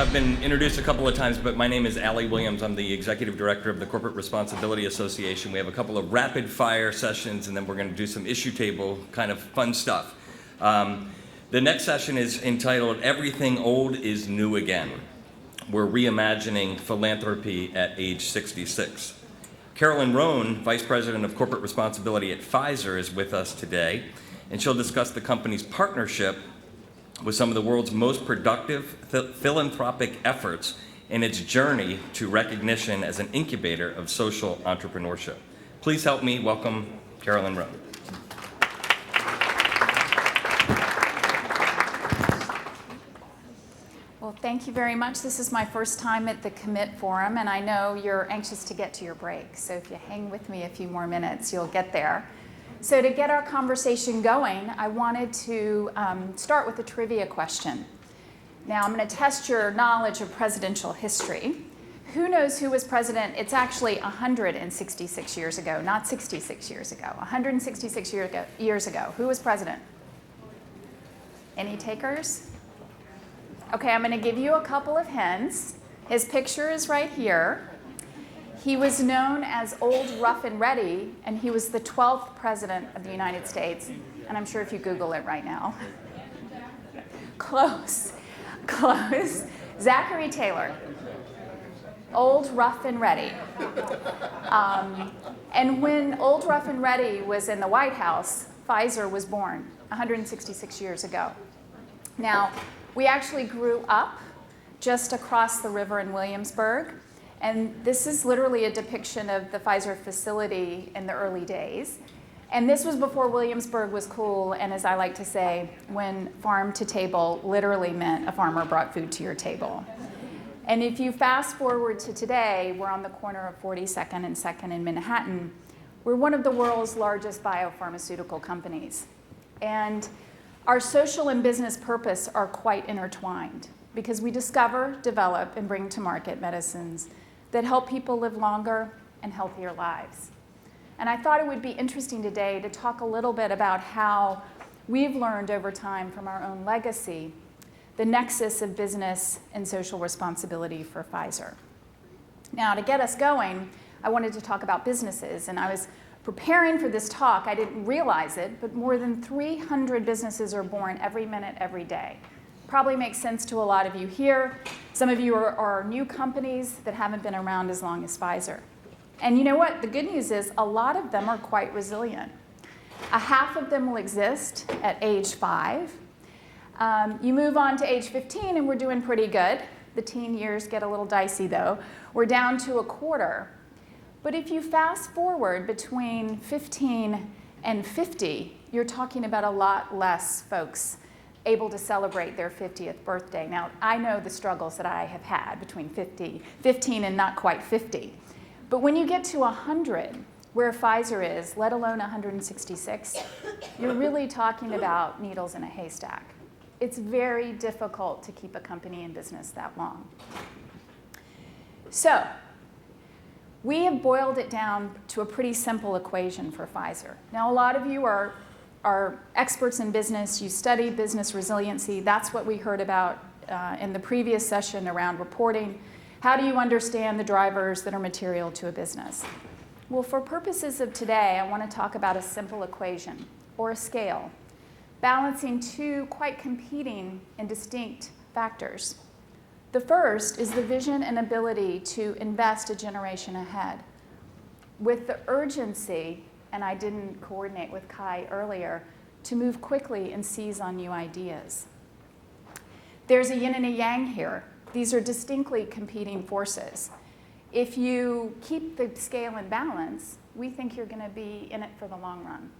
I've been introduced a couple of times, but my name is Allie Williams. I'm the Executive Director of the Corporate Responsibility Association. We have a couple of rapid fire sessions, and then we're going to do some issue table kind of fun stuff. The next session is entitled Everything Old is New Again. We're reimagining philanthropy at age 66. Carolyn Roan, Vice President of Corporate Responsibility at Pfizer, is with us today, and she'll discuss the company's partnership with some of the world's most productive philanthropic efforts in its journey to recognition as an incubator of social entrepreneurship. Please help me welcome Carolyn Roan. Well, thank you very much. This is my first time at the Commit Forum, and I know you're anxious to get to your break. So if you hang with me a few more minutes, you'll get there. So to get our conversation going, I wanted to start with a trivia question. Now, I'm going to test your knowledge of presidential history. Who knows who was president? It's actually 166 years ago, not 66 years ago. 166 years ago. Who was president? Any takers? Okay, I'm going to give you a couple of hints. His picture is right here. He was known as Old Rough and Ready, and he was the 12th president of the United States. And I'm sure if you Google it right now. Close. Zachary Taylor. Old Rough and Ready. And when Old Rough and Ready was in the White House, Pfizer was born 166 years ago. Now, we actually grew up just across the river in Williamsburg. And this is literally a depiction of the Pfizer facility in the early days. And this was before Williamsburg was cool, and as I like to say, when farm to table literally meant a farmer brought food to your table. And if you fast forward to today, we're on the corner of 42nd and 2nd in Manhattan. We're one of the world's largest biopharmaceutical companies. And our social and business purpose are quite intertwined because we discover, develop, and bring to market medicines that help people live longer and healthier lives. And I thought it would be interesting today to talk a little bit about how we've learned over time from our own legacy the nexus of business and social responsibility for Pfizer. Now, to get us going, I wanted to talk about businesses, and I was preparing for this talk. I didn't realize it, but more than 300 businesses are born every minute, every day. Probably makes sense to a lot of you here. Some of you are new companies that haven't been around as long as Pfizer. And you know what? The good news is a lot of them are quite resilient. A half of them will exist at age 5. You move on to age 15 and we're doing pretty good. The teen years get a little dicey though. We're down to a quarter. But if you fast forward between 15 and 50, you're talking about a lot less folks able to celebrate their 50th birthday. Now, I know the struggles that I have had between 15 and not quite 50. But when you get to 100, where Pfizer is, let alone 166, you're really talking about needles in a haystack. It's very difficult to keep a company in business that long. So, we have boiled it down to a pretty simple equation for Pfizer. Now, a lot of you are experts in business. You study business resiliency. That's what we heard about in the previous session around reporting. How do you understand the drivers that are material to a business? Well, for purposes of today, I want to talk about a simple equation, or a scale, balancing two quite competing and distinct factors. The first is the vision and ability to invest a generation ahead. With the urgency, and I didn't coordinate with Kai earlier, to move quickly and seize on new ideas. There's a yin and a yang here. These are distinctly competing forces. If you keep the scale in balance, we think you're going to be in it for the long run.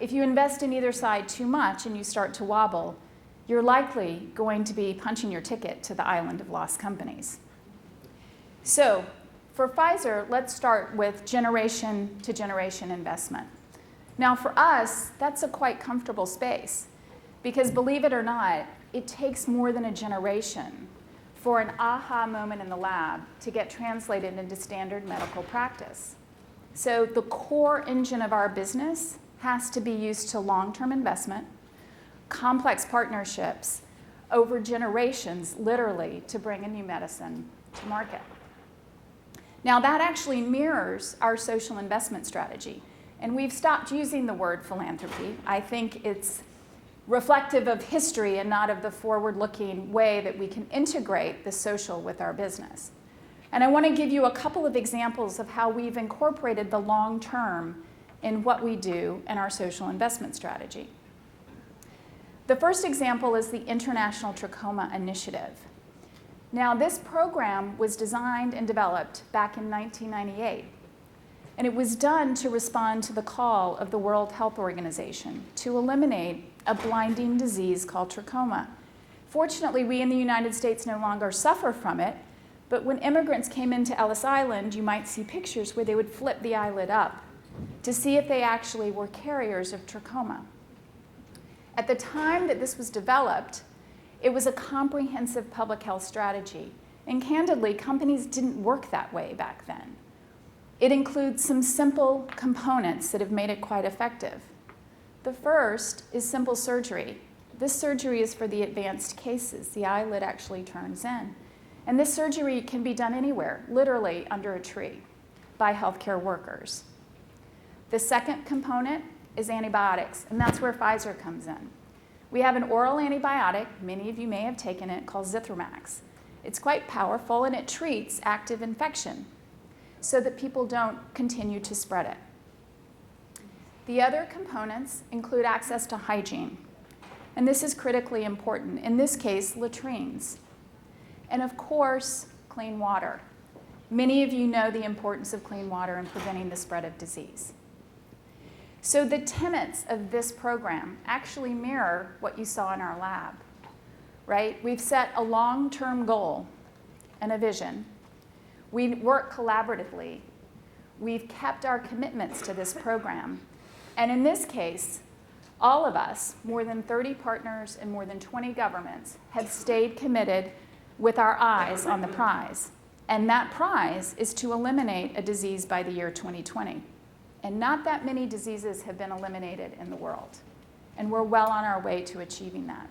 If you invest in either side too much and you start to wobble, you're likely going to be punching your ticket to the island of lost companies. So, for Pfizer, let's start with generation-to-generation investment. Now, for us, that's a quite comfortable space because, believe it or not, it takes more than a generation for an aha moment in the lab to get translated into standard medical practice. So the core engine of our business has to be used to long-term investment, complex partnerships, over generations, literally, to bring a new medicine to market. Now, that actually mirrors our social investment strategy. And we've stopped using the word philanthropy. I think it's reflective of history and not of the forward-looking way that we can integrate the social with our business. And I want to give you a couple of examples of how we've incorporated the long term in what we do in our social investment strategy. The first example is the International Trachoma Initiative. Now, this program was designed and developed back in 1998. And it was done to respond to the call of the World Health Organization to eliminate a blinding disease called trachoma. Fortunately, we in the United States no longer suffer from it, but when immigrants came into Ellis Island, you might see pictures where they would flip the eyelid up to see if they actually were carriers of trachoma. At the time that this was developed, it was a comprehensive public health strategy. And candidly, companies didn't work that way back then. It includes some simple components that have made it quite effective. The first is simple surgery. This surgery is for the advanced cases. The eyelid actually turns in. And this surgery can be done anywhere, literally under a tree, by healthcare workers. The second component is antibiotics, and that's where Pfizer comes in. We have an oral antibiotic, many of you may have taken it, called Zithromax. It's quite powerful, and it treats active infection so that people don't continue to spread it. The other components include access to hygiene, and this is critically important. In this case, latrines. And of course, clean water. Many of you know the importance of clean water in preventing the spread of disease. So the tenets of this program actually mirror what you saw in our lab, right? We've set a long-term goal and a vision. We work collaboratively. We've kept our commitments to this program. And in this case, all of us, more than 30 partners and more than 20 governments, have stayed committed with our eyes on the prize. And that prize is to eliminate a disease by the year 2020. And not that many diseases have been eliminated in the world. And we're well on our way to achieving that.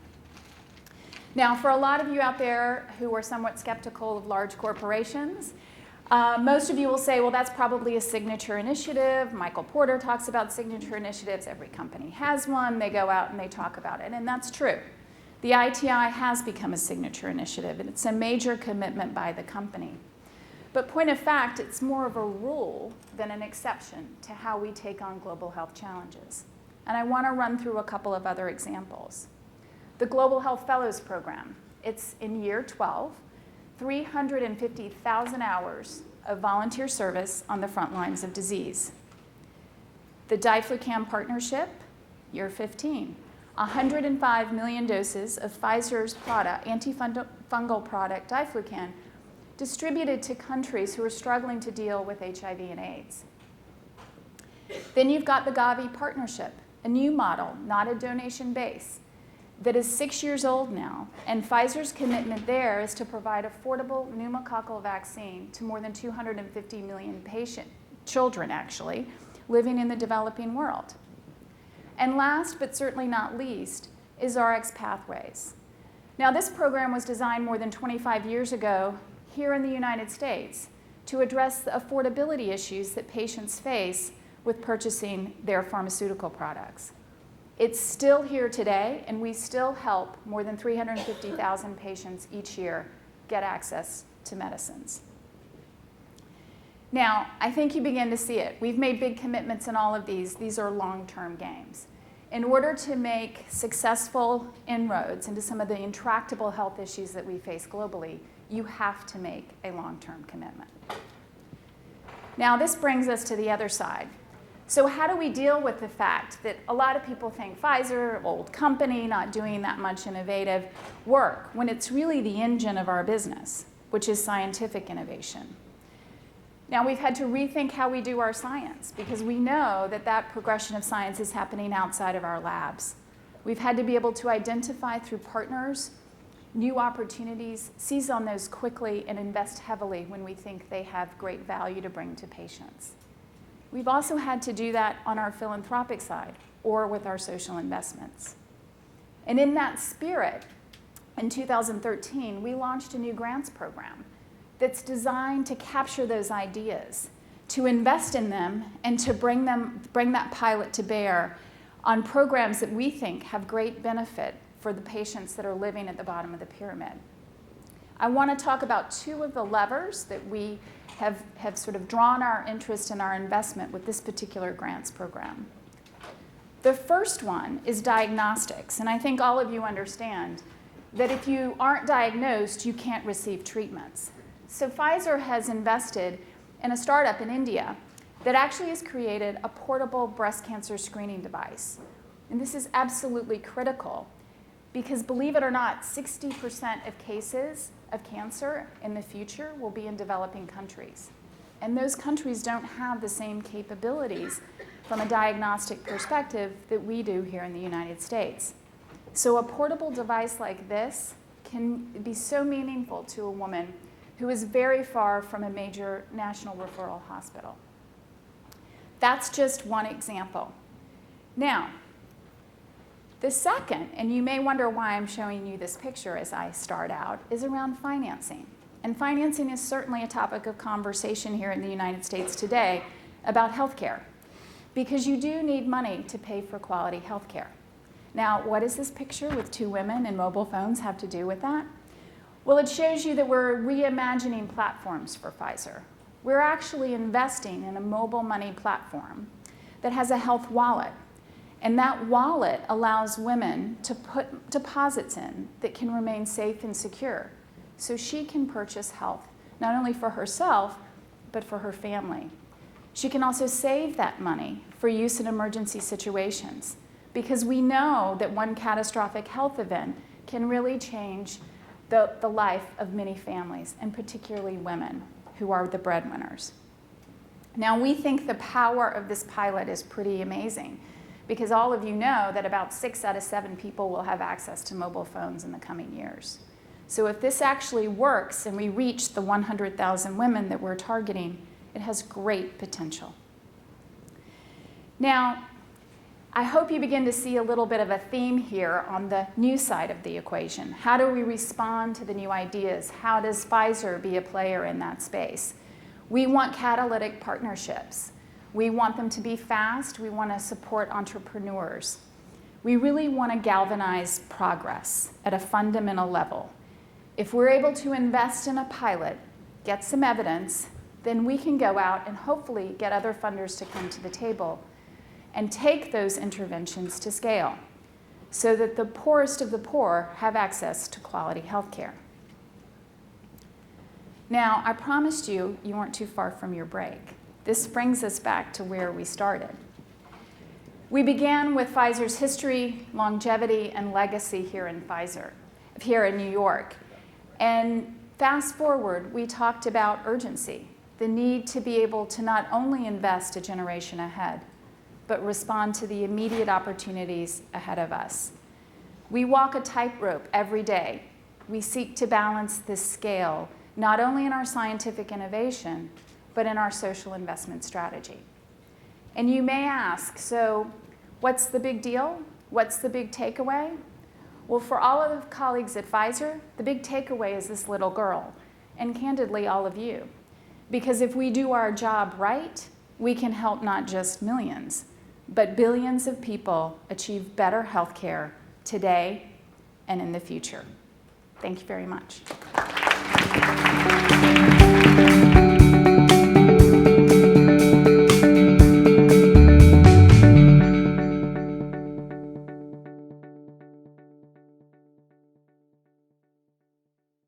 Now, for a lot of you out there who are somewhat skeptical of large corporations, most of you will say, well, that's probably a signature initiative. Michael Porter talks about signature initiatives. Every company has one. They go out and they talk about it. And that's true. The ITI has become a signature initiative, and it's a major commitment by the company. But point of fact, it's more of a rule than an exception to how we take on global health challenges. And I want to run through a couple of other examples. The Global Health Fellows Program, it's in year 12, 350,000 hours of volunteer service on the front lines of disease. The Diflucan Partnership, year 15, 105 million doses of Pfizer's product, antifungal product Diflucan, distributed to countries who are struggling to deal with HIV and AIDS. Then you've got the Gavi Partnership, a new model, not a donation base, that is 6 years old now, and Pfizer's commitment there is to provide affordable pneumococcal vaccine to more than 250 million children, actually, living in the developing world. And last, but certainly not least, is RX Pathways. Now, this program was designed more than 25 years ago here in the United States to address the affordability issues that patients face with purchasing their pharmaceutical products. It's still here today, and we still help more than 350,000 patients each year get access to medicines. Now, I think you begin to see it. We've made big commitments in all of these. These are long-term games. In order to make successful inroads into some of the intractable health issues that we face globally, you have to make a long-term commitment. Now, this brings us to the other side. So how do we deal with the fact that a lot of people think Pfizer, old company, not doing that much innovative work, when it's really the engine of our business, which is scientific innovation? Now, we've had to rethink how we do our science because we know that that progression of science is happening outside of our labs. We've had to be able to identify through partners new opportunities, seize on those quickly, and invest heavily when we think they have great value to bring to patients. We've also had to do that on our philanthropic side or with our social investments. And in that spirit, in 2013, we launched a new grants program that's designed to capture those ideas, to invest in them, and to bring that pilot to bear on programs that we think have great benefit for the patients that are living at the bottom of the pyramid. I want to talk about two of the levers that we have sort of drawn our interest and our investment with this particular grants program. The first one is diagnostics, and I think all of you understand that if you aren't diagnosed, you can't receive treatments. So Pfizer has invested in a startup in India that actually has created a portable breast cancer screening device. And this is absolutely critical because, believe it or not, 60% of cases of cancer in the future will be in developing countries. And those countries don't have the same capabilities from a diagnostic perspective that we do here in the United States. So a portable device like this can be so meaningful to a woman who is very far from a major national referral hospital. That's just one example. Now, the second, and you may wonder why I'm showing you this picture as I start out, is around financing. And financing is certainly a topic of conversation here in the United States today about healthcare, because you do need money to pay for quality healthcare. Now, what does this picture with two women and mobile phones have to do with that? Well, it shows you that we're reimagining platforms for Pfizer. We're actually investing in a mobile money platform that has a health wallet. And that wallet allows women to put deposits in that can remain safe and secure. So she can purchase health, not only for herself, but for her family. She can also save that money for use in emergency situations, because we know that one catastrophic health event can really change the life of many families, and particularly women who are the breadwinners. Now, we think the power of this pilot is pretty amazing, because all of you know that about 6 out of 7 people will have access to mobile phones in the coming years. So if this actually works and we reach the 100,000 women that we're targeting, it has great potential. Now, I hope you begin to see a little bit of a theme here on the new side of the equation. How do we respond to the new ideas? How does Pfizer be a player in that space? We want catalytic partnerships. We want them to be fast. We want to support entrepreneurs. We really want to galvanize progress at a fundamental level. If we're able to invest in a pilot, get some evidence, then we can go out and hopefully get other funders to come to the table and take those interventions to scale so that the poorest of the poor have access to quality health care. Now, I promised you weren't too far from your break. This brings us back to where we started. We began with Pfizer's history, longevity, and legacy here in New York. And fast forward, we talked about urgency, the need to be able to not only invest a generation ahead, but respond to the immediate opportunities ahead of us. We walk a tightrope every day. We seek to balance this scale, not only in our scientific innovation, but in our social investment strategy. And you may ask, so what's the big deal? What's the big takeaway? Well, for all of the colleagues at Pfizer, the big takeaway is this little girl, and candidly, all of you. Because if we do our job right, we can help not just millions, but billions of people achieve better health care today and in the future. Thank you very much.